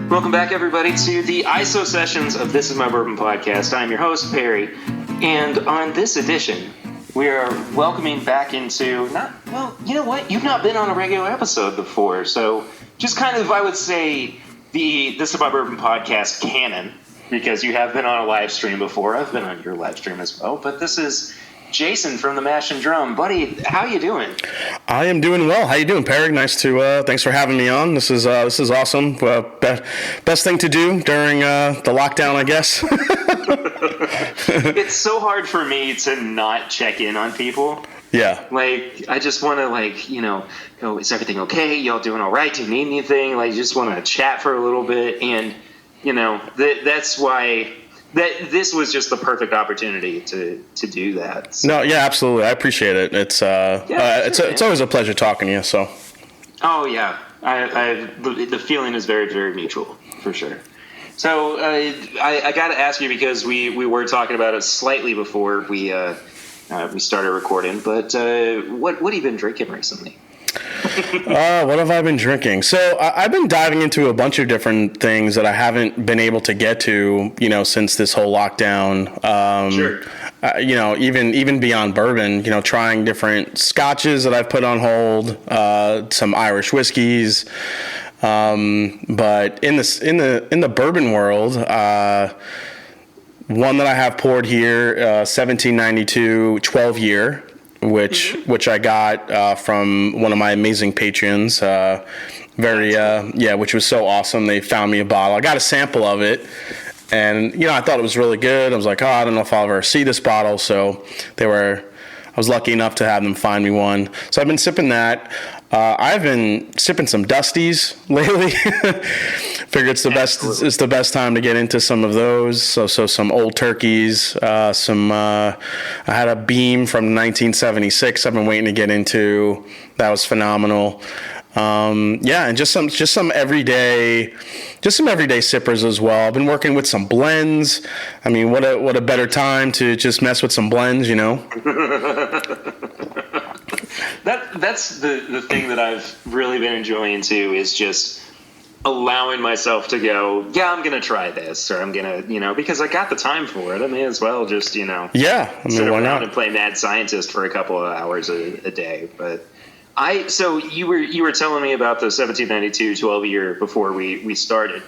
Welcome back, everybody, to the Isosessions of This Is My Bourbon podcast. I'm your host, Perry, and on this edition, we are welcoming back into, you know what? You've not been on a regular episode before, so just kind of, I would say, the This Is My Bourbon podcast canon, because you have been on a live stream before. I've been on your live stream as well, but this is Jason from the Mash and Drum. Buddy, how you doing? I am doing well. How you doing, Perry? Thanks for having me on. This is awesome. Best thing to do during the lockdown, I guess. It's so hard for me to not check in on people. Yeah. Like, I just want to, go, is everything okay? Y'all doing all right? Do you need anything? Like, just want to chat for a little bit. And, that's why this was just the perfect opportunity to do that. So. No, yeah, absolutely. I appreciate it. It's always a pleasure talking to you. So. Oh yeah, the feeling is very, very mutual for sure. So I got to ask you, because we were talking about it slightly before we started recording, but what have you been drinking recently? What have I been drinking? So I've been diving into a bunch of different things that I haven't been able to get to, since this whole lockdown. Sure. Even beyond bourbon, trying different scotches that I've put on hold, some Irish whiskeys. But in the bourbon world, one that I have poured here, 1792 12 year. Which I got from one of my amazing patrons, which was so awesome. They found me a bottle. I got a sample of it, and I thought it was really good. I was like, I don't know if I'll ever see this bottle. So I was lucky enough to have them find me one. So I've been sipping that. I've been sipping some Dusties lately. Figure it's the best time to get into some of those. So some Old Turkeys, I had a Beam from 1976 I've been waiting to get into. That was phenomenal. And just some everyday sippers as well. I've been working with some blends. I mean, what a better time to just mess with some blends, That's the thing that I've really been enjoying too, is just allowing myself to go, I'm going to try this, or I'm going to, because I got the time for it. I may as well just, sit around and play Mad Scientist for a couple of hours a day. But so you were telling me about the 1792 12 year before we started.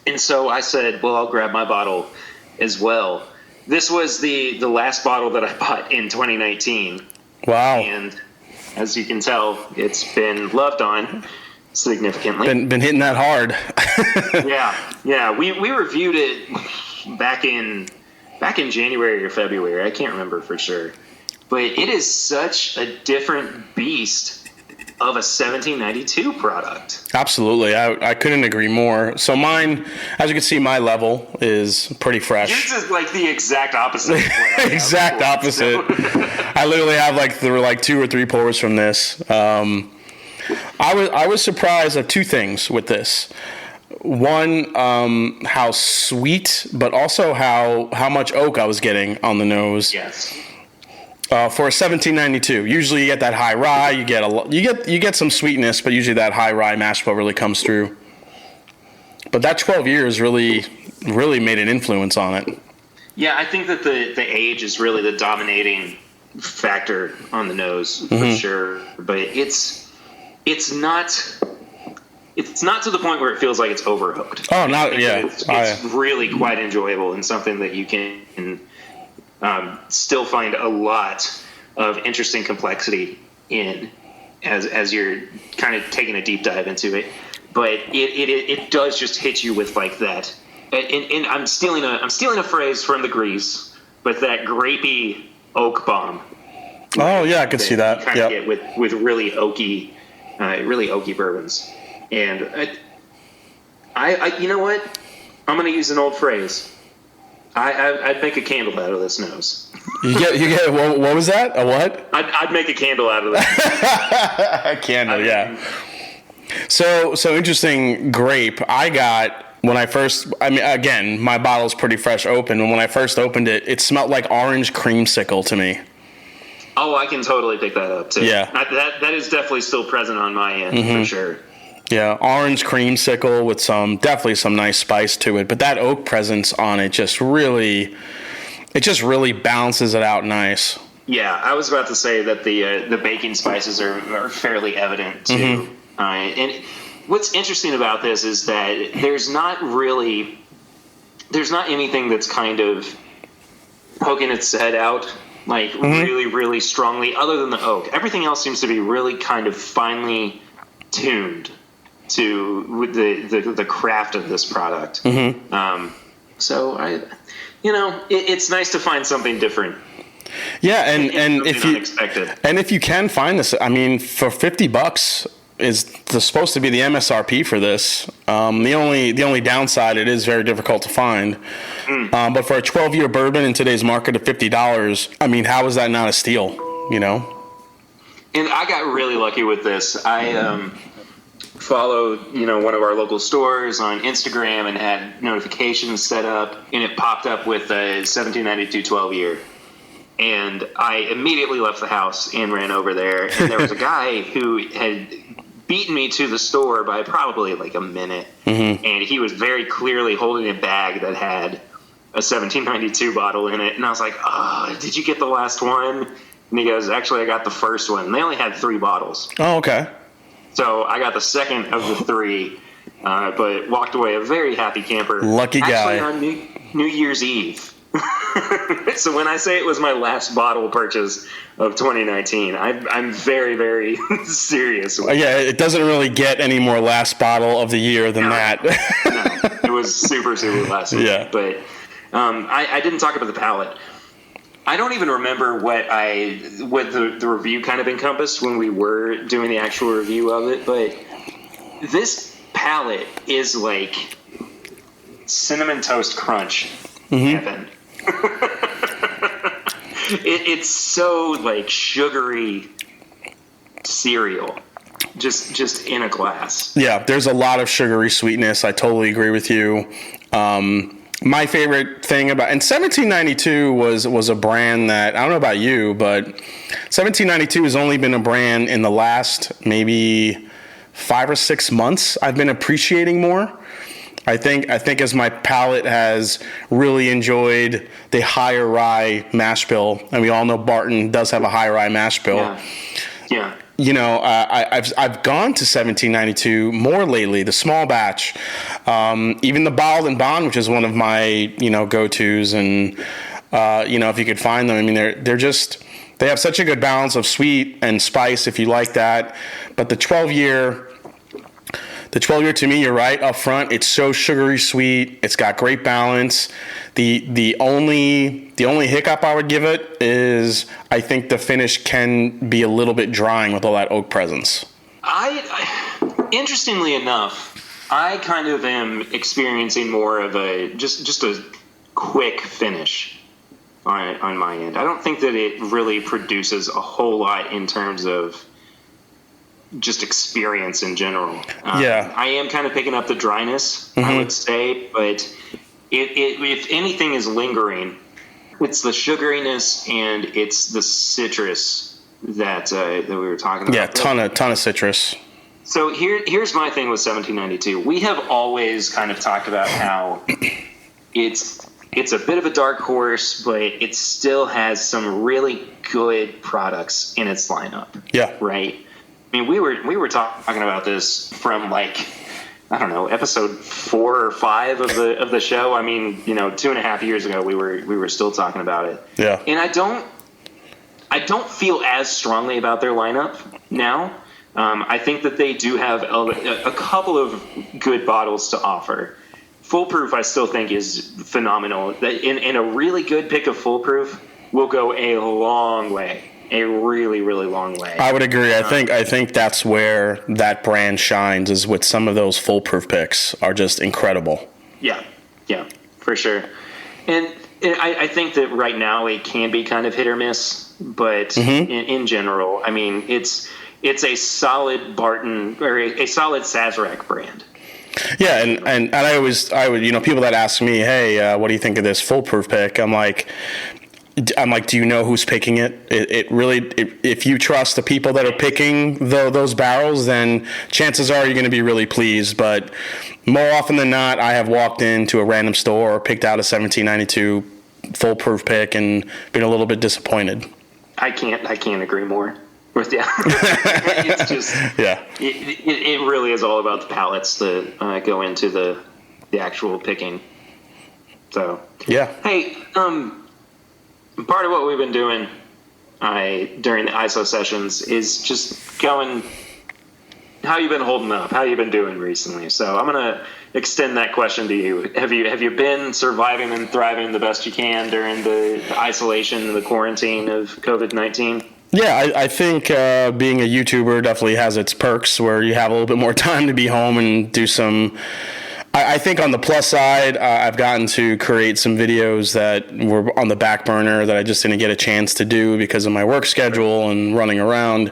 And so I said, well, I'll grab my bottle as well. This was the last bottle that I bought in 2019. Wow. And as you can tell, it's been loved on significantly. Been hitting that hard. Yeah. We reviewed it back in January or February. I can't remember for sure. But it is such a different beast of a 1792 product. Absolutely. I couldn't agree more. So mine, as you can see, my level is pretty fresh. Yours is like the exact opposite. Exact opposite. So. I literally have there were 2 or 3 pours from this. I was surprised at 2 things with this. One, how sweet, but also how much oak I was getting on the nose. Yes. For a 1792, usually you get that high rye. You get some sweetness, but usually that high rye mash bill really comes through. But that 12 years really made an influence on it. Yeah, I think that the age is really the dominating factor on the nose for sure. But it's not to the point where it feels like it's overhooked. Oh, not yeah. It's really quite enjoyable, and something that you can still find a lot of interesting complexity in as you're kind of taking a deep dive into it. But it does just hit you with like that. And I'm stealing a phrase from the Grease, but that grapey oak bomb. Oh yeah, I could see that. You kind of get with really oaky bourbons. And I you know what? I'm going to use an old phrase. I'd make a candle out of this nose. You get what was that? A what? I'd make a candle out of this. A candle, yeah. So interesting grape. I got when I first. I mean, again, my bottle's pretty fresh open, and when I first opened it, it smelled like orange creamsicle to me. Oh, I can totally pick that up too. Yeah, that is definitely still present on my end for sure. Yeah, orange creamsicle with definitely some nice spice to it, but that oak presence on it just really balances it out nice. Yeah, I was about to say that the baking spices are fairly evident too. Mm-hmm. And what's interesting about this is that there's not anything that's kind of poking its head out like really, really strongly, other than the oak. Everything else seems to be really kind of finely tuned to the craft of this product. So it's nice to find something different. Yeah, and if you can find this, I mean, for $50 is supposed to be the MSRP for this. The only downside, it is very difficult to find. But for a 12-year bourbon in today's market of $50, I mean, how is that not a steal? You know. And I got really lucky with this. I followed one of our local stores on Instagram and had notifications set up, and it popped up with a 1792 12-year. And I immediately left the house and ran over there. And there was a guy who had beaten me to the store by probably like a minute. And he was very clearly holding a bag that had a 1792 bottle in it. And I was like, oh, did you get the last one? And he goes, actually, I got the first one. And they only had 3 bottles. Oh, okay. So I got the second of the 3, but walked away a very happy camper. Lucky guy. Actually, on New Year's Eve. So when I say it was my last bottle purchase of 2019, I'm very, very serious. Yeah, it doesn't really get any more last bottle of the year than that. No, it was super, super last year. Yeah. But I didn't talk about the palate. I don't even remember what the review kind of encompassed when we were doing the actual review of it, but this palate is like Cinnamon Toast Crunch heaven. It's so like sugary cereal, just in a glass. Yeah, there's a lot of sugary sweetness. I totally agree with you. My favorite thing about, and 1792 was a brand that, I don't know about you, but 1792 has only been a brand in the last maybe 5 or 6 months I've been appreciating more. I think as my palate has really enjoyed the higher rye mash bill, and we all know Barton does have a high rye mash bill. Yeah. I've gone to 1792 more lately, the small batch, even the bottled and bond, which is one of my go-tos, and if you could find them, I mean they have such a good balance of sweet and spice if you like that, but the 12-year to me, you're right up front. It's so sugary sweet. It's got great balance. The only hiccup I would give it is I think the finish can be a little bit drying with all that oak presence. Interestingly enough, I kind of am experiencing more of a just a quick finish on my end. I don't think that it really produces a whole lot in terms of just experience in general. I am kind of picking up the dryness, I would say, but if anything is lingering, it's the sugariness and it's the citrus that we were talking about. Yeah, ton of citrus. So here's my thing with 1792. We have always kind of talked about how it's a bit of a dark horse, but it still has some really good products in its lineup. Yeah. Right? I mean, we were talking about this from episode 4 or 5 of the show. I mean, 2.5 years ago, we were still talking about it. Yeah. And I don't feel as strongly about their lineup now. I think that they do have a couple of good bottles to offer. Foolproof, I still think, is phenomenal. In a really good pick of Foolproof will go a long way. A really, really long way. I would agree. I think that's where that brand shines, is with some of those Foolproof picks are just incredible. Yeah, for sure. And I think that right now it can be kind of hit or miss, but in general, I mean, it's a solid Barton or a solid Sazerac brand. Yeah, and I would people that ask me, hey, what do you think of this Foolproof pick? I'm like, I'm like, do you know who's picking it? It really, if you trust the people that are picking those barrels, then chances are you're going to be really pleased. But more often than not, I have walked into a random store or picked out a 1792 foolproof pick and been a little bit disappointed. I can't agree more with you. It's just, yeah. It really is all about the pallets that go into the actual picking. So yeah. Hey, part of what we've been doing during the Isosessions is just going, how you been holding up? How you been doing recently? So I'm gonna extend that question to you. Have you been surviving and thriving the best you can during the isolation, the quarantine of COVID-19? Yeah, I think being a YouTuber definitely has its perks where you have a little bit more time to be home and do some. I think on the plus side, I've gotten to create some videos that were on the back burner that I just didn't get a chance to do because of my work schedule and running around.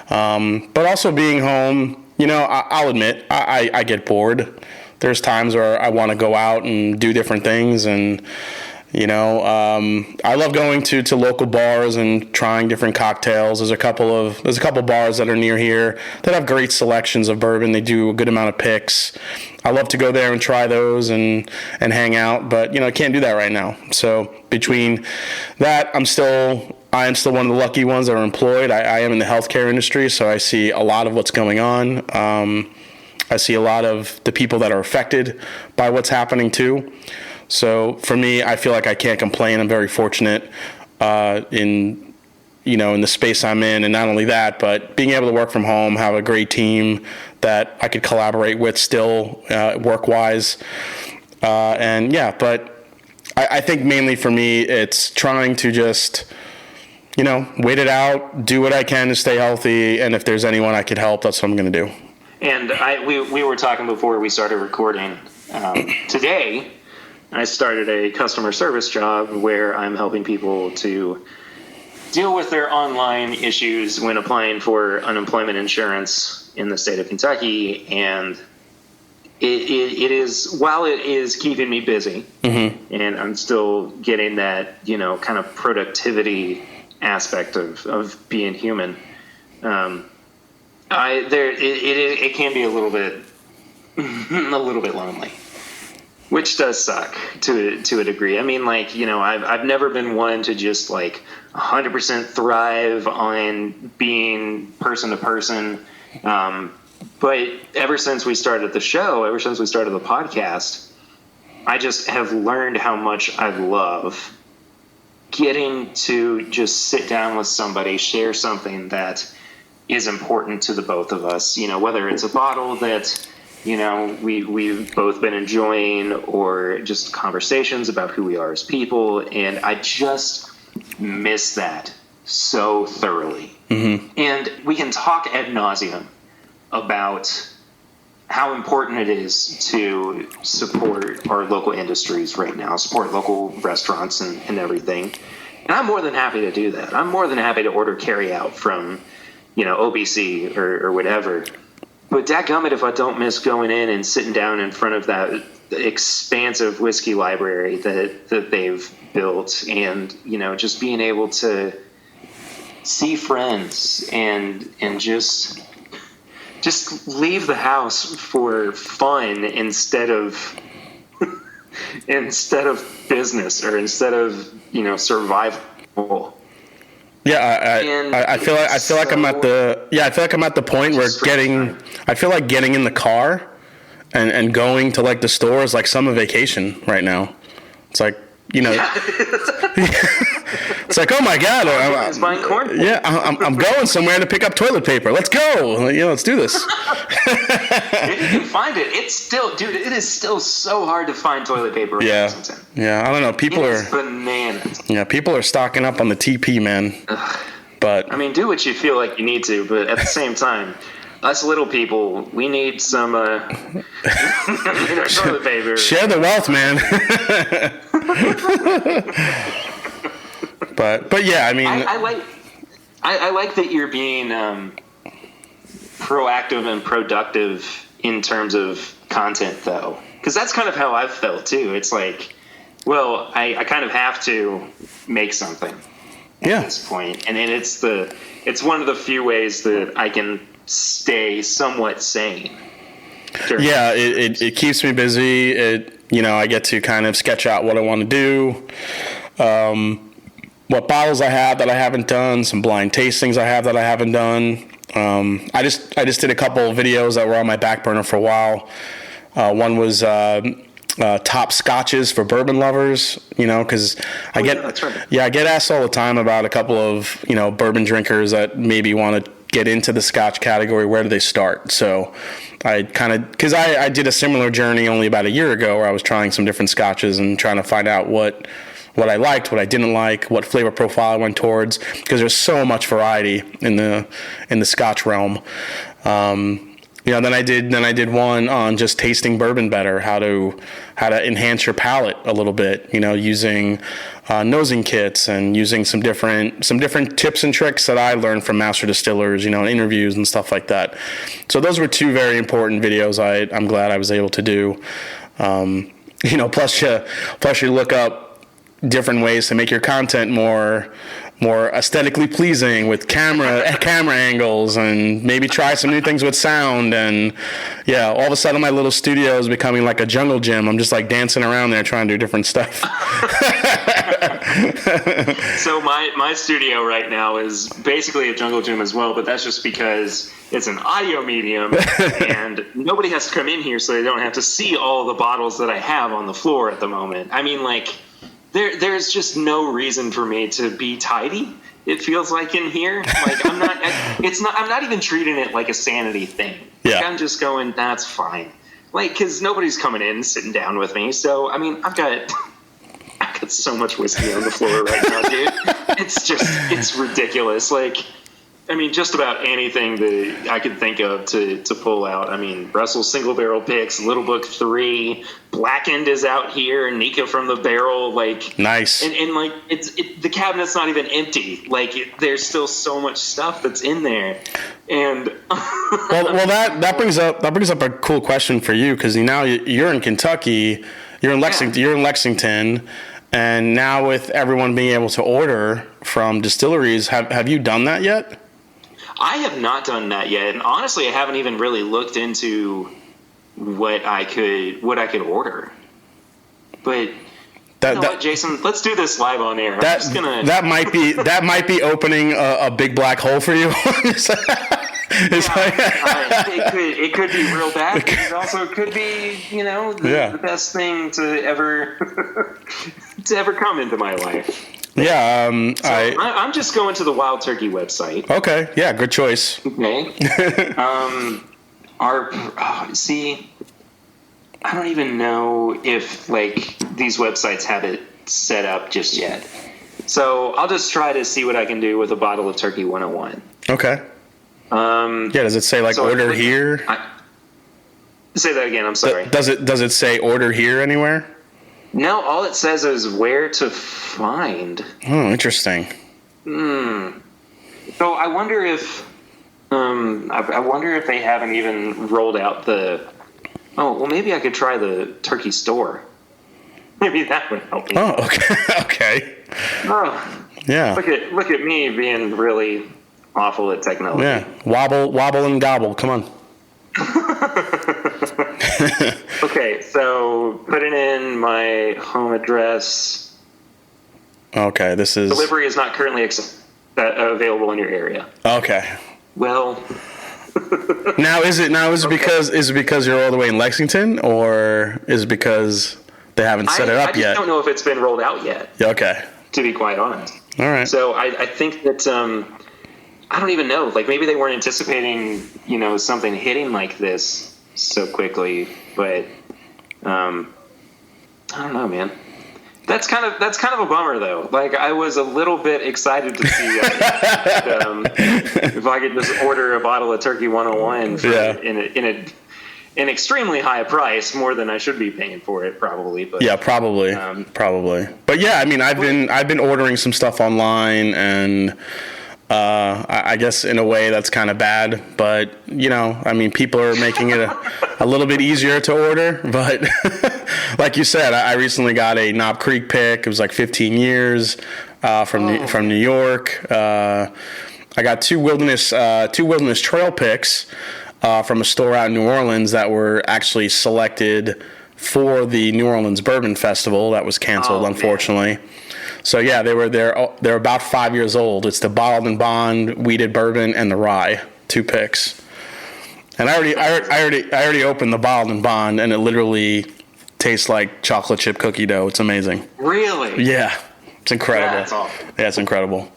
But also being home, I'll admit, I get bored. There's times where I want to go out and do different things, and I love going to local bars and trying different cocktails. There's a couple bars that are near here that have great selections of bourbon. They do a good amount of picks. I love to go there and try those and hang out, but I can't do that right now. So between that, I am still one of the lucky ones that are employed. I am in the healthcare industry, so I see a lot of what's going on. I see a lot of the people that are affected by what's happening too. So for me, I feel like I can't complain. I'm very fortunate in the space I'm in, and not only that, but being able to work from home, have a great team that I could collaborate with still work-wise. But I think mainly for me, it's trying to just, wait it out, do what I can to stay healthy, and if there's anyone I could help, that's what I'm going to do. And we were talking before we started recording. Today, I started a customer service job where I'm helping people to deal with their online issues when applying for unemployment insurance in the state of Kentucky. And it is, while it is keeping me busy, mm-hmm. and I'm still getting that, kind of productivity aspect of being human, it can be a little bit lonely, which does suck to a degree. I mean, I've never been one to just 100% thrive on being person to person. But ever since we started the show, ever since we started the podcast, I just have learned how much I love getting to just sit down with somebody, share something that is important to the both of us, whether it's a bottle that, we've both been enjoying, or just conversations about who we are as people. And I just miss that so thoroughly. Mm-hmm. And we can talk ad nauseum about how important it is to support our local industries right now, support local restaurants and everything. And I'm more than happy to do that. I'm more than happy to order carry out from, OBC or whatever. But dadgummit if I don't miss going in and sitting down in front of that expansive whiskey library that they've built, and, just being able to see friends and just leave the house for fun instead of business, or instead of, survival. Yeah, I feel like I'm at the point where I feel like getting in the car and going to the store is like summer vacation right now. It's like, it's like, oh my God, it's buying corn. Yeah, I'm going somewhere to pick up toilet paper. Let's go. Let's do this. If you can find it, it's still, dude, it is still so hard to find toilet paper in Lexington. Yeah, I don't know. People are bananas. Yeah, people are stocking up on the TP, man. Ugh. But I mean, do what you feel like you need to, but at the same time, us little people, we need some toilet paper. Share the wealth, man. But yeah, I mean, I like that you're being proactive and productive in terms of content, though, because that's kind of how I've felt too. It's like, well, I kind of have to make something Yeah. at this point. And it's one of the few ways that I can stay somewhat sane. Yeah, it keeps me busy. I get to kind of sketch out what I want to do, what bottles I have that I haven't done, some blind tastings I have that I haven't done. I just did a couple of videos that were on my back burner for a while. One was top scotches for bourbon lovers, because I get asked all the time about a couple of bourbon drinkers that maybe want to get into the scotch category. Where do they start? So I because I did a similar journey only about a year ago, where I was trying some different scotches and trying to find out what I liked, what I didn't like, what flavor profile I went towards, because there's so much variety in the scotch realm. Then I did one on just tasting bourbon better, how to enhance your palate a little bit, using nosing kits and using some different tips and tricks that I learned from master distillers, in interviews and stuff like that. So those were two very important videos I'm glad I was able to do. Plus you look up different ways to make your content more aesthetically pleasing with camera angles, and maybe try some new things with sound. And all of a sudden my little studio is becoming like a jungle gym. I'm just like dancing around there trying to do different stuff. So my studio right now is basically a jungle gym as well, but that's just because it's an audio medium and nobody has to come in here, so they don't have to see all the bottles that I have on the floor at the moment. I mean, like, There's just no reason for me to be tidy. It feels like in here, like I'm not even treating it like a sanity thing. Yeah. Like, I'm just going, that's fine. Like, cause nobody's coming in and sitting down with me. So, I mean, I've got so much whiskey on the floor right now, dude. It's ridiculous. Like, I mean, just about anything that I could think of to pull out. I mean, Russell's single barrel picks, Little Book 3, Blackened is out here, Nika from the Barrel, like nice. And like the cabinet's not even empty. Like there's still so much stuff that's in there. And well, that brings up a cool question for you, because now you're in Kentucky, you're in Lexington, and now with everyone being able to order from distilleries, have you done that yet? I have not done that yet, and honestly, I haven't even really looked into what I could order. But you know what, Jason? Let's do this live on air. That might be opening a big black hole for you. It could be real bad. But it also could be, the best thing to ever come into my life. Yeah, I'm just going to the Wild Turkey website. Okay, yeah, good choice. Okay. I don't even know if like these websites have it set up just yet. So I'll just try to see what I can do with a bottle of Turkey 101. Okay. Does it say order here? Say that again. I'm sorry. Does it say order here anywhere? No, all it says is where to find. Oh, interesting. So I wonder if they haven't even rolled out the. Oh, well, maybe I could try the Turkey store. Maybe that would help me. Oh, okay. Okay. Oh, yeah. Look at me being really awful at technology. Yeah. Wobble and gobble. Come on. Okay, so putting in my home address. Okay, this is... Delivery is not currently available in your area. Okay. Well... Now is it because you're all the way in Lexington, or is it because they haven't set it up yet? I just don't know if it's been rolled out yet. Yeah, okay. To be quite honest. All right. So I think that I don't even know. Like maybe they weren't anticipating something hitting like this so quickly, but I don't know, man. That's kind of a bummer though. Like I was a little bit excited to see that if I could just order a bottle of Turkey 101 in an extremely high price, more than I should be paying for it, probably. But yeah, probably. But yeah, I mean, I've been ordering some stuff online, and I guess in a way that's kind of bad, but I mean, people are making it a little bit easier to order. But like you said, I recently got a Knob Creek pick. It was like 15 years. from New York. I got two wilderness trail picks from a store out in New Orleans that were actually selected for the New Orleans Bourbon Festival that was canceled, unfortunately. Man. So yeah, they're about 5 years old. It's the bottled and bond wheated bourbon and the rye, 2 picks. And I already opened the bottled and bond, and it literally tastes like chocolate chip cookie dough. It's amazing. Really? Yeah, it's incredible. That's awesome. Yeah, it's incredible.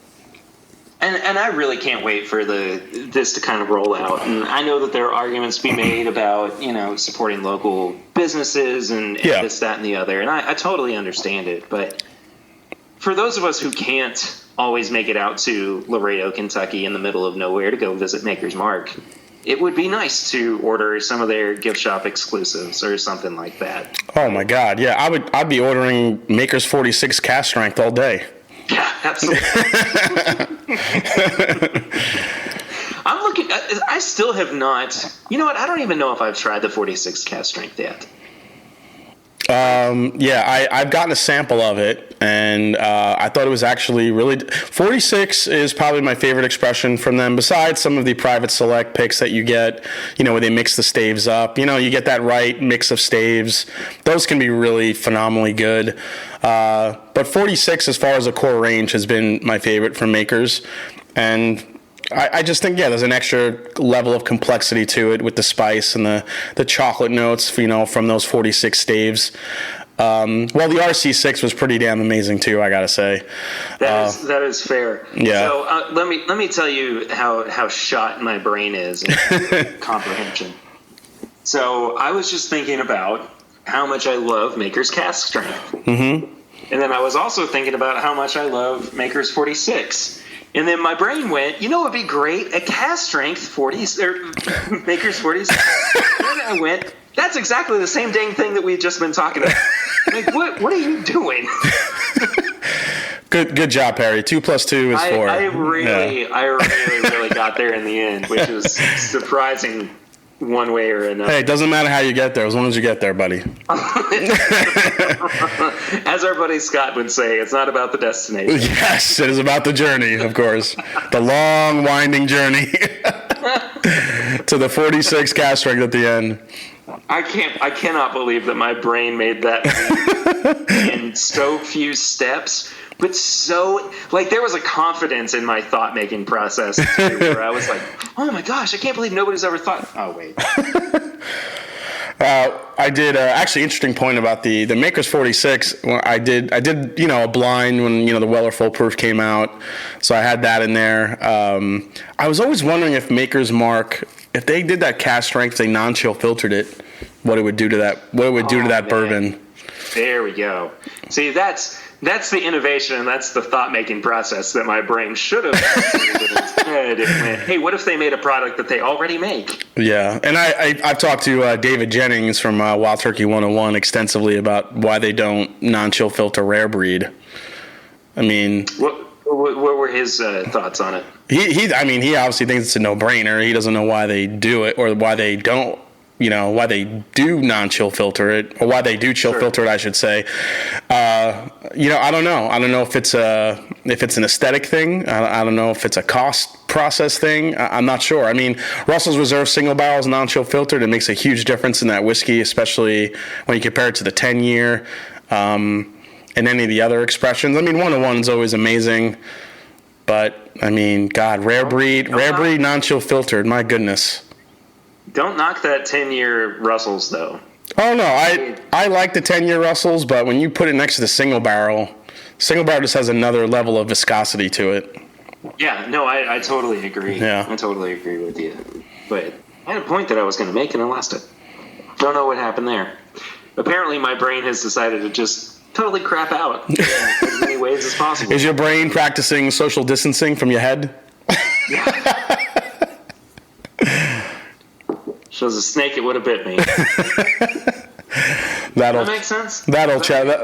And I really can't wait for this to kind of roll out. And I know that there are arguments to be made about, supporting local businesses and this, that, and the other. And I totally understand it. But for those of us who can't always make it out to Laredo, Kentucky, in the middle of nowhere to go visit Maker's Mark, it would be nice to order some of their gift shop exclusives or something like that. Oh my God, yeah, I'd be ordering Maker's 46 cast strength all day. Yeah, absolutely. I'm looking. I still have not. You know what? I don't even know if I've tried the 46 cast strength yet. Yeah, I've gotten a sample of it, and I thought it was actually really. 46 is probably my favorite expression from them, besides some of the private select picks that you get, where they mix the staves up. You get that right mix of staves. Those can be really phenomenally good. But 46, as far as a core range, has been my favorite from Makers. And I just think, there's an extra level of complexity to it with the spice and the chocolate notes, from those 46 staves. Well, the RC6 was pretty damn amazing too, I gotta say. That is fair. Yeah. So let me tell you how shot my brain is in comprehension. So I was just thinking about how much I love Maker's cast strength. Mm-hmm. And then I was also thinking about how much I love Maker's 46. And then my brain went, it would be great, a cast strength 40 or Maker's 46. And I went, that's exactly the same dang thing that we've just been talking about. Like, what are you doing? Good job, Harry. 2 + 2 is 4. I really got there in the end, which is surprising one way or another. Hey, it doesn't matter how you get there, as long as you get there, buddy. As our buddy Scott would say, it's not about the destination. Yes, it is about the journey, of course. The long, winding journey to the 46 cast strength at the end. I cannot believe that my brain made that in so few steps. But there was a confidence in my thought-making process too, where I was like, oh my gosh, I can't believe nobody's ever thought. Oh, wait. I did actually interesting point about the Maker's 46. I did a blind when the Weller Full Proof came out, so I had that in there. I was always wondering if Maker's Mark, if they did that cast strength, they non-chill filtered it, what it would do to that bourbon. There we go. See, that's the innovation, and that's the thought-making process that my brain should have instead. It went, hey, what if they made a product that they already make? Yeah, and I've talked to David Jennings from Wild Turkey 101 extensively about why they don't non-chill filter rare breed. I mean, what were his thoughts on it? He obviously thinks it's a no-brainer. He doesn't know why they do it or why they don't. Why they do non-chill filter it, or why they do chill filter it, I should say. I don't know. I don't know if it's an aesthetic thing. I don't know if it's a cost process thing. I'm not sure. I mean, Russell's Reserve single barrel is non-chill filtered. It makes a huge difference in that whiskey, especially when you compare it to the 10-year and any of the other expressions. I mean, 101 is always amazing, but I mean, God, rare breed, non-chill filtered. My goodness. Don't knock that 10-year Russells, though. Oh, no. I like the 10-year Russells, but when you put it next to the single barrel just has another level of viscosity to it. Yeah, no, I totally agree. Yeah. I totally agree with you. But I had a point that I was going to make, and I lost it. Don't know what happened there. Apparently, my brain has decided to just totally crap out in as many ways as possible. Is your brain practicing social distancing from your head? Yeah. If it was a snake, it would have bit me. That make sense? That old chestnut.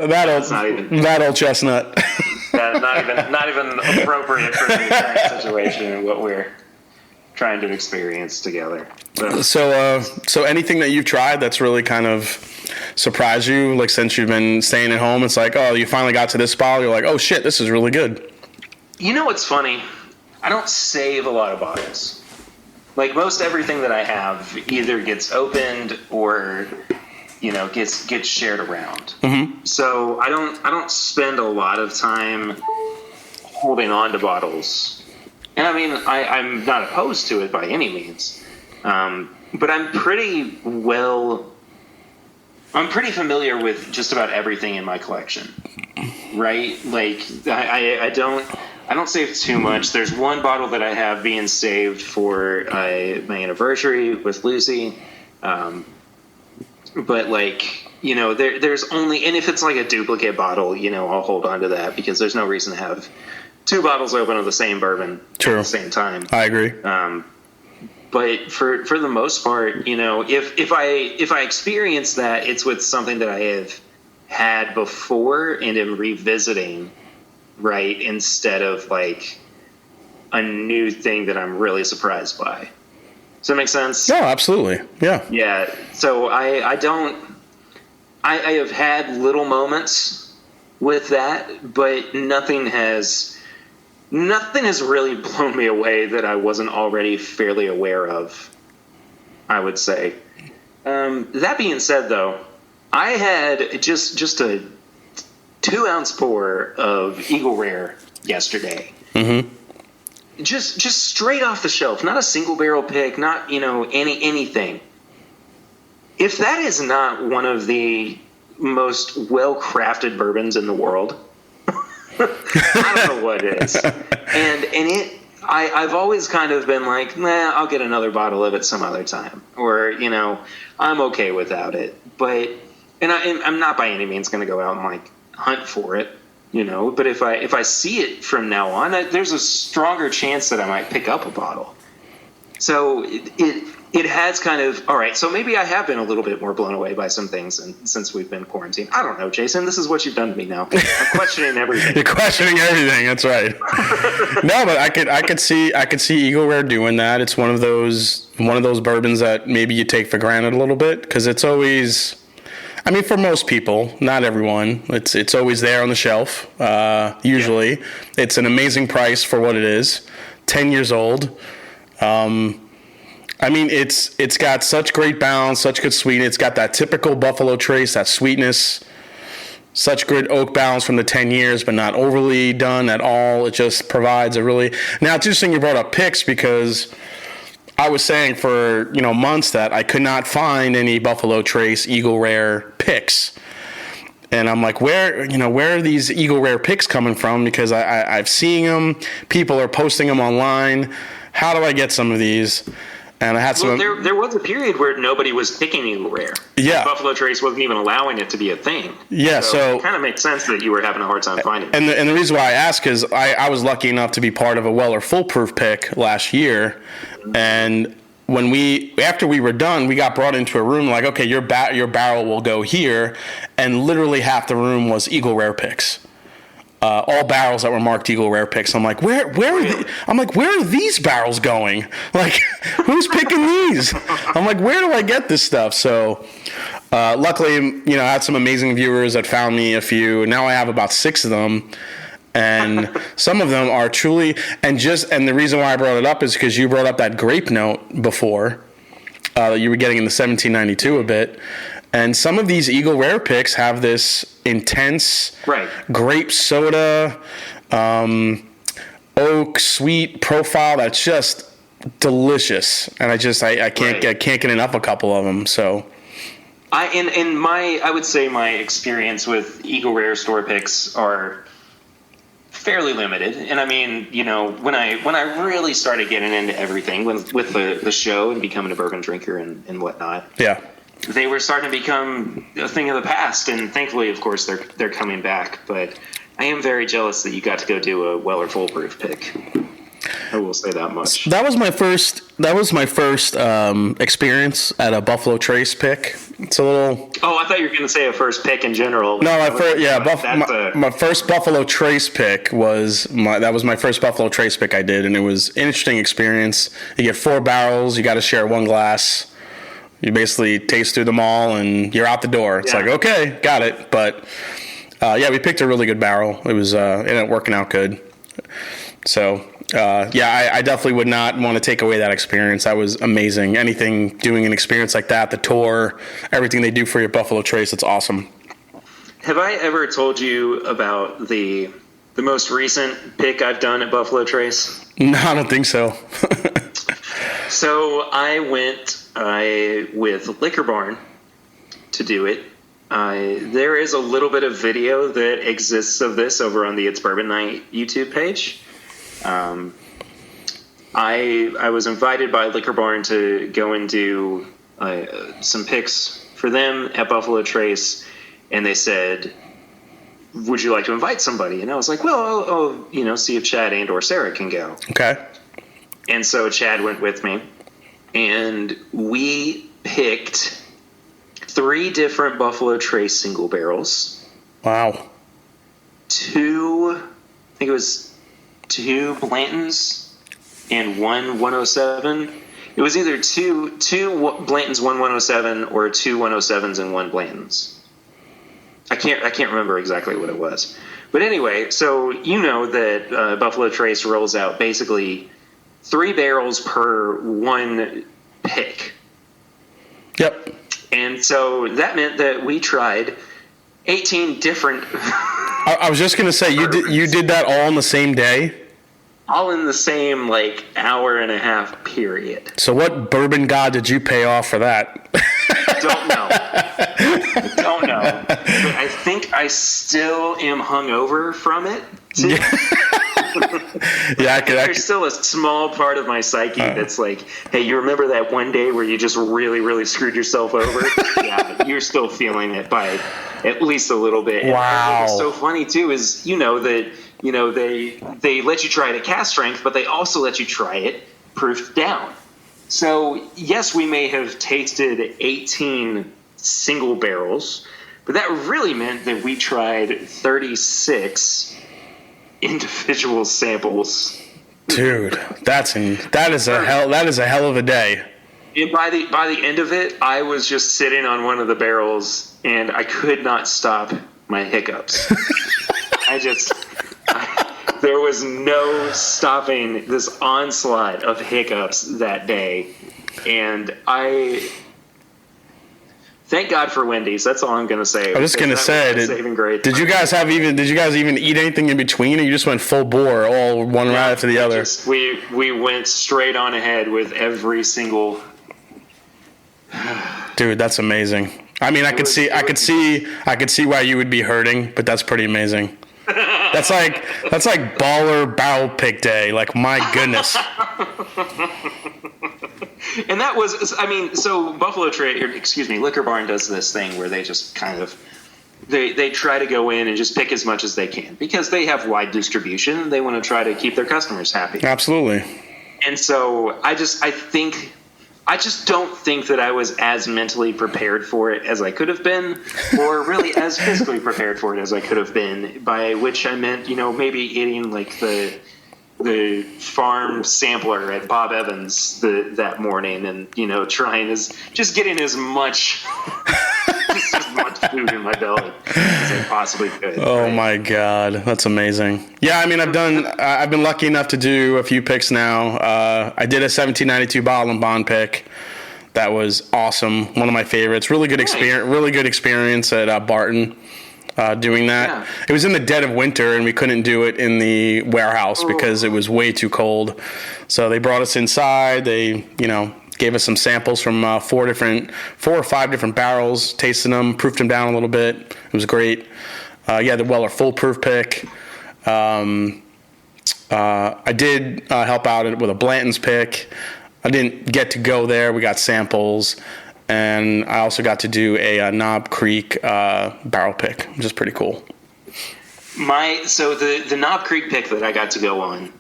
Not even appropriate for the current situation and what we're trying to experience together. So anything that you've tried that's really kind of surprised you? Like, since you've been staying at home, it's like, oh, you finally got to this bottle. You're like, oh shit, this is really good. You know what's funny? I don't save a lot of bottles. Like, most everything that I have either gets opened or, gets shared around. Mm-hmm. So I don't spend a lot of time holding on to bottles. And I mean, I'm not opposed to it by any means. But I'm pretty familiar with just about everything in my collection, right? Like, I don't save too much. There's one bottle that I have being saved for my anniversary with Lucy. But like, there's only, and if it's like a duplicate bottle, I'll hold on to that because there's no reason to have two bottles open of the same bourbon at the same time. I agree. But for the most part, if I experience that, it's with something that I have had before and am revisiting, right, instead of like a new thing that I'm really surprised by. Does that make sense? No, absolutely. Yeah. Yeah. So I have had little moments with that, but nothing has really blown me away that I wasn't already fairly aware of, I would say. That being said, though, I had just a 2-ounce pour of Eagle Rare yesterday. Mm-hmm. Just straight off the shelf, not a single barrel pick, not anything. If that is not one of the most well-crafted bourbons in the world, I don't know what is. And I've always kind of been like, nah, I'll get another bottle of it some other time, or I'm okay without it. But I'm not by any means going to go out and like hunt for it. But if I see it from now on, there's a stronger chance that I might pick up a bottle. So it has kind of, all right, so maybe I have been a little bit more blown away by some things since we've been quarantined. I don't know, Jason. This is what you've done to me now. I'm questioning everything. You're questioning everything. That's right. No, but I could see Eagle Rare doing that. It's one of those bourbons that maybe you take for granted a little bit because it's always, I mean, for most people, not everyone, it's always there on the shelf. Usually, yeah. It's an amazing price for what it is. 10 years old. I mean, it's got such great balance, such good sweetness. It's got that typical Buffalo Trace, that sweetness, such good oak balance from the 10 years, but not overly done at all. It just provides a really. Now, it's interesting you brought up picks because I was saying for months that I could not find any Buffalo Trace Eagle Rare picks. And I'm like, where are these Eagle Rare picks coming from? Because I've seen them. People are posting them online. How do I get some of these? And I had some. There was a period where nobody was picking Eagle Rare. Yeah. Buffalo Trace wasn't even allowing it to be a thing. Yeah, so it kind of makes sense that you were having a hard time finding it. And the reason why I ask is I was lucky enough to be part of a Weller Foolproof pick last year. And after we were done, we got brought into a room like, okay, your barrel will go here. And literally half the room was Eagle Rare picks. All barrels that were marked Eagle Rare picks. I'm like, where are these barrels going? Like, who's picking these? I'm like, where do I get this stuff? So, luckily, I had some amazing viewers that found me a few. Now I have about 6 of them. And some of them are truly, and the reason why I brought it up is because you brought up that grape note before, that you were getting in the 1792 a bit. And some of these Eagle Rare picks have this intense grape soda, oak sweet profile that's just delicious, and I can't get enough of a couple of them. So, I would say my experience with Eagle Rare store picks are fairly limited. And I mean, when I really started getting into everything with the show and becoming a bourbon drinker and whatnot. Yeah. They were starting to become a thing of the past, and thankfully, of course, they're coming back. But I am very jealous that you got to go do a Weller Foolproof pick. I will say that much. That was my first experience at a Buffalo Trace pick. It's a little. Oh, I thought you were going to say a first pick in general. No, my first Buffalo Trace pick was my first Buffalo Trace pick I did, and it was an interesting experience. You get 4 barrels, you got to share 1 glass. You basically taste through them all, and you're out the door. It's like, okay, got it. But yeah, we picked a really good barrel. It was ended up working out good. So yeah, I definitely would not want to take away that experience. That was amazing. Doing an experience like that, the tour, everything they do for your Buffalo Trace, it's awesome. Have I ever told you about the most recent pick I've done at Buffalo Trace? No, I don't think so. So I went with Liquor Barn to do it. There is a little bit of video that exists of this over on the It's Bourbon Night YouTube page. I was invited by Liquor Barn to go and do some picks for them at Buffalo Trace, and they said, would you like to invite somebody? And I was like, well, I'll see if Chad and or Sarah can go. Okay. And so Chad went with me, and we picked 3 different Buffalo Trace single barrels. Wow. 2 Blantons and 1 107. It was either two Blantons, 1 107, or 2 107s and 1 Blantons. I can't remember exactly what it was. But anyway, so you know that Buffalo Trace rolls out basically 3 barrels per 1 pick. Yep. And so that meant that we tried 18 different. I was just gonna say you did that all in the same day. All in the same hour and a half period. So what bourbon god did you pay off for that? Don't know. But I think I still am hungover from it. Yeah, there's still a small part of my psyche that's like, hey, you remember that one day where you just really, really screwed yourself over? Yeah, but you're still feeling it by at least a little bit. Wow. And what's so funny too is that they let you try it at cast strength, but they also let you try it proofed down. So yes, we may have tasted 18 single barrels, but that really meant that we tried 36 individual samples. Dude, that is a hell of a day. And by the end of it, I was just sitting on one of the barrels and I could not stop my hiccups. There was no stopping this onslaught of hiccups that day. And thank God for Wendy's. That's all I'm going to say. I was just going to say, did you guys even eat anything in between, or you just went full bore, all one right after the other? We went straight on ahead with every single. Dude, that's amazing. I mean, I could see why you would be hurting, but that's pretty amazing. That's like baller barrel pick day. Like, my goodness. And that was, so Buffalo Trace, Liquor Barn does this thing where they just kind of, they try to go in and just pick as much as they can because they have wide distribution. They want to try to keep their customers happy. Absolutely. And so I just don't think that I was as mentally prepared for it as I could have been, or really as physically prepared for it as I could have been, by which I meant, maybe eating the farm sampler at Bob Evans that morning, and just getting as much food in my belly as I possibly could. Oh right? My God, that's amazing. Yeah, I mean, I've been lucky enough to do a few picks now. I did a 1792 bottle and bond pick. That was awesome. One of my favorites. Really good experience. Really good experience at Barton. Doing that. Yeah. It was in the dead of winter, and we couldn't do it in the warehouse because it was way too cold. So they brought us inside. They, gave us some samples from 4 or 5 different barrels, tasted them, proofed them down a little bit. It was great. The Weller foolproof pick. I did help out with a Blanton's pick. I didn't get to go there. We got samples. And I also got to do a Knob Creek barrel pick, which is pretty cool. So the Knob Creek pick that I got to go on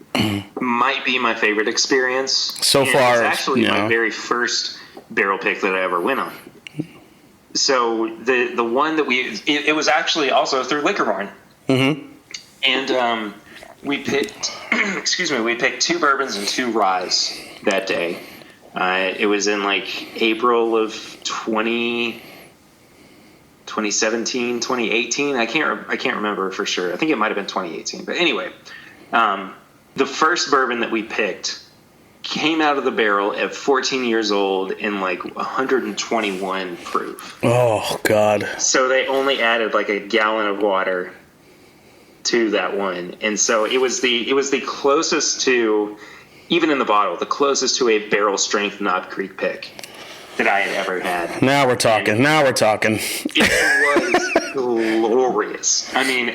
might be my favorite experience so far. It's actually my very first barrel pick that I ever went on. So the one that it was actually also through Liquor Barn. Mm-hmm. And we picked 2 bourbons and 2 ryes that day. It was in like April of 2017, 2018. I can't remember for sure. I think it might have been 2018. But anyway, the first bourbon that we picked came out of the barrel at 14 years old in like 121 proof. Oh God. So they only added like a gallon of water to that one. And so it was the closest to, even in the bottle, the closest to a barrel strength Knob Creek pick that I had ever had. Now we're talking. And now we're talking. it was glorious. I mean,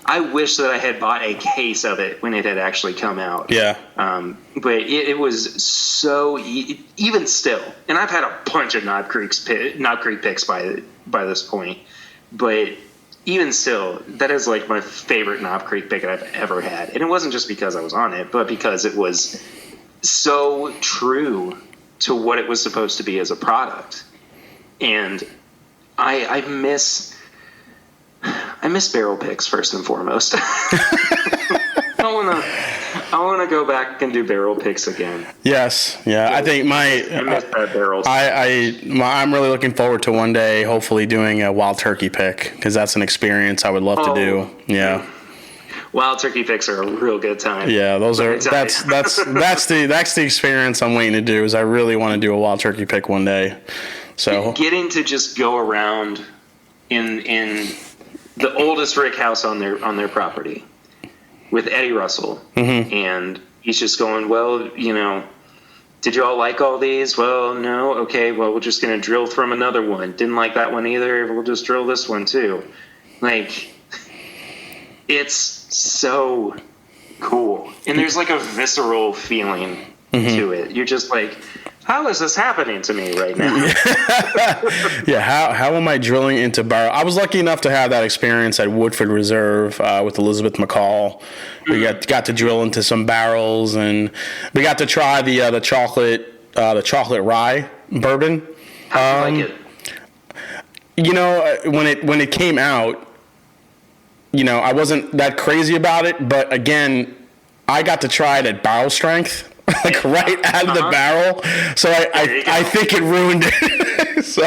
I wish that I had bought a case of it when it had actually come out. Yeah. But it was so, even still, and I've had a bunch of Knob Creek picks by this point, but even still, that is like my favorite Knob Creek pick that I've ever had. And it wasn't just because I was on it, but because it was so true to what it was supposed to be as a product. And I miss barrel picks first and foremost. I want to go back and do barrel picks again. Yes, yeah. I think I miss that barrel. I'm really looking forward to one day, hopefully, doing a wild turkey pick, because that's an experience I would love to do. Yeah. Wild turkey picks are a real good time. Yeah, that's the experience I'm waiting to do. Is I really want to do a wild turkey pick one day. So getting to just go around in the oldest rick house on their property with Eddie Russell, and he's just going, well, did you all like all these? Well, no. Okay, well, we're just going to drill from another one. Didn't like that one either. We'll just drill this one too. Like, it's so cool. And there's like a visceral feeling to it. You're just like, how is this happening to me right now? Yeah, how am I drilling into barrel? I was lucky enough to have that experience at Woodford Reserve with Elizabeth McCall. We got to drill into some barrels, and we got to try the chocolate rye bourbon. How do you like it? When it came out, I wasn't that crazy about it, but again, I got to try it at barrel strength. Like right out of the barrel, so I think it ruined it. So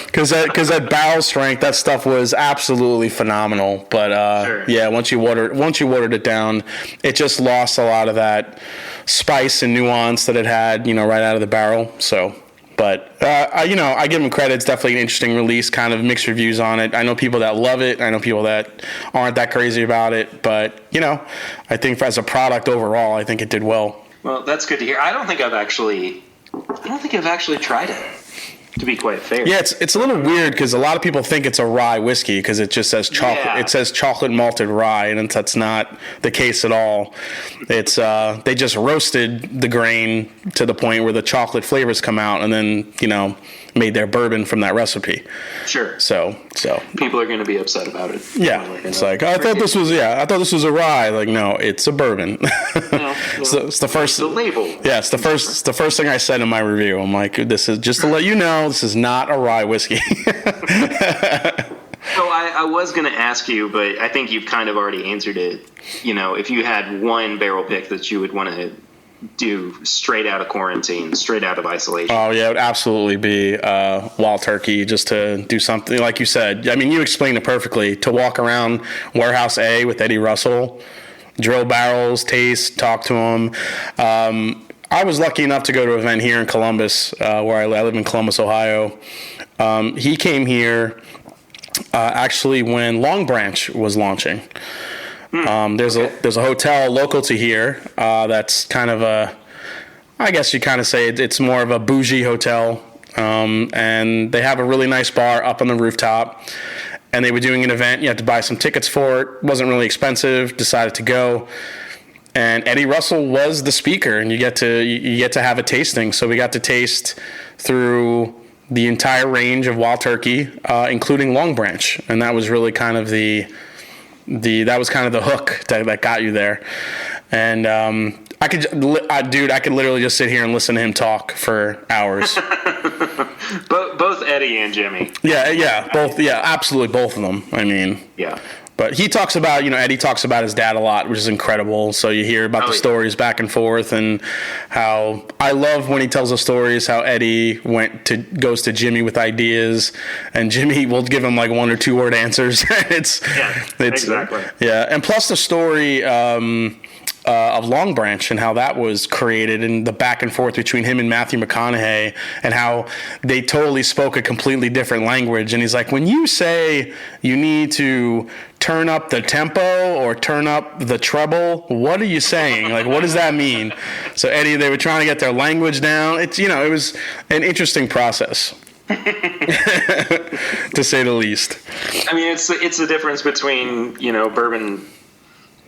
because at barrel strength, that stuff was absolutely phenomenal. But yeah, once you watered it down, it just lost a lot of that spice and nuance that it had, right out of the barrel. So. But, I give them credit. It's definitely an interesting release, kind of mixed reviews on it. I know people that love it. I know people that aren't that crazy about it. But, I think as a product overall, I think it did well. Well, that's good to hear. I don't think I've actually tried it, to be quite fair. Yeah, it's a little weird because a lot of people think it's a rye whiskey because it just says chocolate. Yeah. It says chocolate malted rye, and that's not the case at all. It's they just roasted the grain to the point where the chocolate flavors come out, and then made their bourbon from that recipe. Sure. So people are going to be upset about it. Yeah, it's like I thought this was a rye. Like, no, it's a bourbon. No, it's the first. The label. Yeah, it's the first thing I said in my review. I'm like, this is just to let you know, this is not a rye whiskey. So I was going to ask you, but I think you've kind of already answered it. If you had one barrel pick that you would want to do straight out of quarantine, straight out of isolation. Oh yeah, it would absolutely be wild turkey, just to do something like you said. I mean, you explained it perfectly. To walk around Warehouse A with Eddie Russell, drill barrels, taste, talk to him. I was lucky enough to go to an event here in Columbus, where I live in Columbus, Ohio. He came here actually when Long Branch was launching. There's a hotel local to here that's kind of I guess you kind of say it's more of a bougie hotel, and they have a really nice bar up on the rooftop, and they were doing an event. You had to buy some tickets for it. Wasn't really expensive. Decided to go, and Eddie Russell was the speaker, and you get to have a tasting. So we got to taste through the entire range of wild turkey, including Long Branch, and that was really kind of the hook that got you there. And I could literally just sit here and listen to him talk for hours. Both Eddie and Jimmy. Yeah, both. Yeah, absolutely, both of them. I mean, yeah. But he talks about, Eddie talks about his dad a lot, which is incredible. So you hear about the stories back and forth, and how I love when he tells the stories how Eddie goes to Jimmy with ideas, and Jimmy will give him like 1 or 2 word answers. it's exactly. Yeah, and plus the story of Long Branch and how that was created, and the back and forth between him and Matthew McConaughey, and how they totally spoke a completely different language. And he's like, when you say you need to turn up the tempo or turn up the treble, what are you saying? Like, what does that mean? So Eddie, they were trying to get their language down. It's, it was an interesting process. To say the least. I mean, it's the difference between, bourbon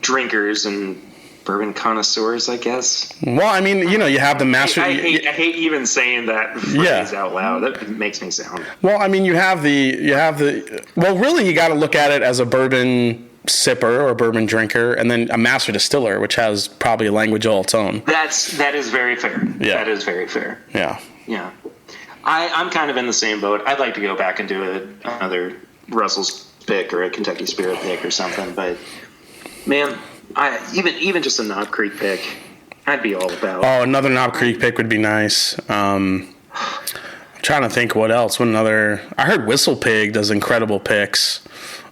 drinkers and bourbon connoisseurs, I guess. Well, I mean, you have the master. I hate even saying that phrase out loud. That makes me sound. Well, I mean, you have the. Well, really, you got to look at it as a bourbon sipper or a bourbon drinker, and then a master distiller, which has probably a language all its own. That is very fair. Yeah. That is very fair. Yeah. Yeah. I'm kind of in the same boat. I'd like to go back and do another Russell's pick or a Kentucky Spirit pick or something, but man, even just a Knob Creek pick, I'd be all about. Oh, another Knob Creek pick would be nice. I'm trying to think what else. I heard Whistle Pig does incredible picks.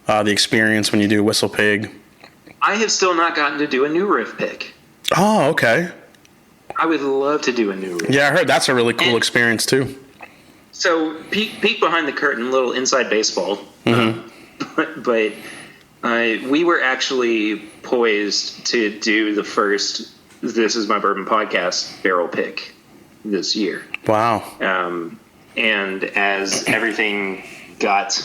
The experience when you do Whistle Pig. I have still not gotten to do a New Riff pick. Oh, okay. I would love to do a New Riff. Yeah, I heard that's a really cool experience too. So, peek behind the curtain, little inside baseball. Mm-hmm. But we were actually poised to do the first This Is My Bourbon podcast barrel pick this year. Wow. And as everything got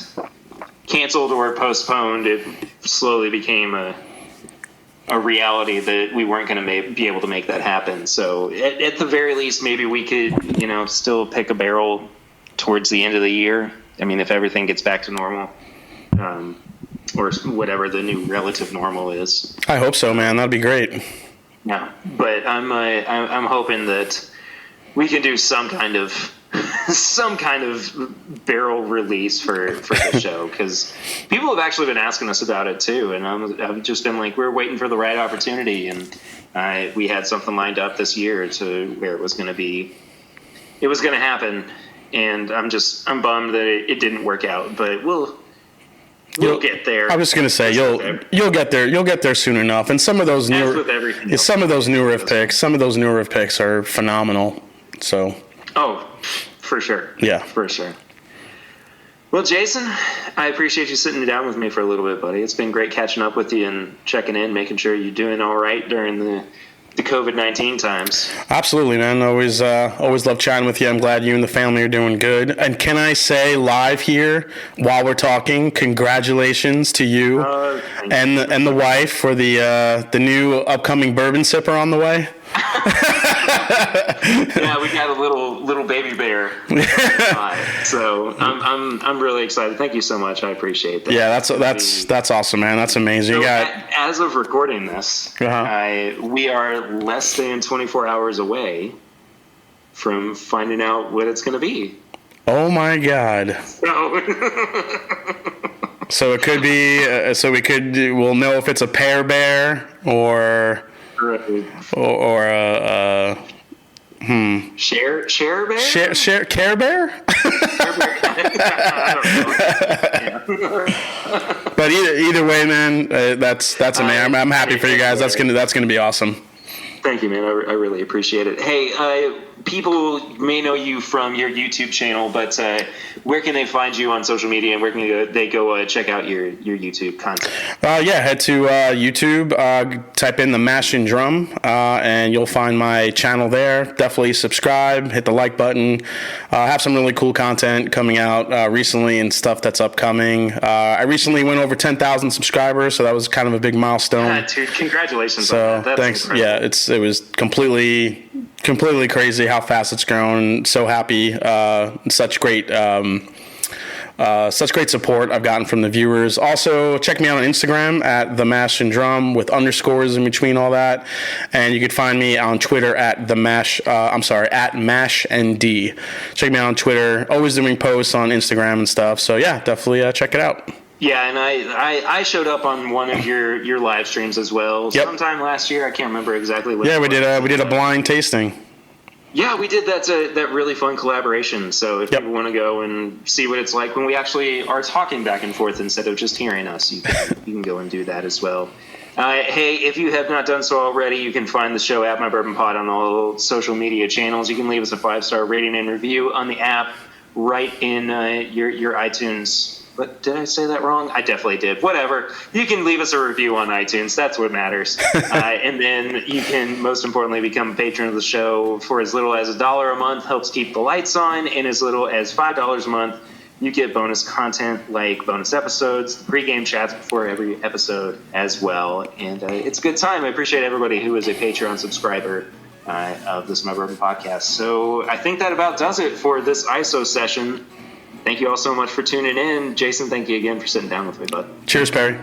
canceled or postponed, it slowly became a reality that we weren't going to be able to make that happen. So at the very least, maybe we could, still pick a barrel towards the end of the year. I mean, if everything gets back to normal, or whatever the new relative normal is. I hope so, man. That'd be great. Yeah, but I'm hoping that we can do some kind of barrel release for the show, because people have actually been asking us about it too, and I've just been like, we're waiting for the right opportunity, and we had something lined up this year to where it was going to happen, and I'm bummed that it didn't work out, but we'll get there. I was going to say you'll get there. You'll get there soon enough. And some of those new riff picks are phenomenal. So. Oh, for sure. Yeah, for sure. Well, Jason, I appreciate you sitting down with me for a little bit, buddy. It's been great catching up with you and checking in, making sure you're doing all right during the COVID-19 times. Absolutely, man. Always love chatting with you. I'm glad you and the family are doing good. And can I say live here while we're talking, congratulations to you and the wife for the new upcoming bourbon sipper on the way. Yeah, we got a little baby bear. So I'm really excited. Thank you so much. I appreciate that. Yeah, that's awesome, man. That's amazing. So as of recording this, we are less than 24 hours away from finding out what it's going to be. Oh my God. So it could be. We'll know if it's a pear bear or a Share bear? Care bear? I don't know. But either way, man, that's amazing. I'm happy for you guys. That's gonna be awesome. Thank you, man. I really appreciate it. Hey, people may know you from your YouTube channel, but where can they find you on social media, and where can they go check out your YouTube content? Head to YouTube, type in The Mash and Drum, and you'll find my channel there. Definitely subscribe, hit the like button. I have some really cool content coming out recently and stuff that's upcoming. I recently went over 10,000 subscribers, so that was kind of a big milestone. Yeah, dude, congratulations on that. That's thanks. incredible. Yeah, it was completely crazy how fast it's grown. So happy. Such great support I've gotten from the viewers. Also, check me out on Instagram at The Mash and Drum with underscores in between all that. And you can find me on Twitter at at Mash and D. Check me out on Twitter. Always doing posts on Instagram and stuff. So yeah, definitely check it out. Yeah, and I showed up on one of your live streams as well. Yep. Sometime last year. I can't remember exactly what. Yeah, we did a blind tasting. Yeah, we did that really fun collaboration. So if Yep. people want to go and see what it's like when we actually are talking back and forth instead of just hearing us, you can go and do that as well. Hey, if you have not done so already, you can find the show at My Bourbon Pod on all social media channels. You can leave us a 5-star rating and review on the app right in your iTunes. But did I say that wrong? I definitely did. Whatever. You can leave us a review on iTunes. That's what matters. And then you can, most importantly, become a patron of the show for as little as $1 a month. Helps keep the lights on. And as little as $5 a month, you get bonus content like bonus episodes, pregame chats before every episode as well. And it's a good time. I appreciate everybody who is a Patreon subscriber of this My Bourbon podcast. So I think that about does it for this ISO session. Thank you all so much for tuning in. Jason, thank you again for sitting down with me, bud. Cheers, Perry.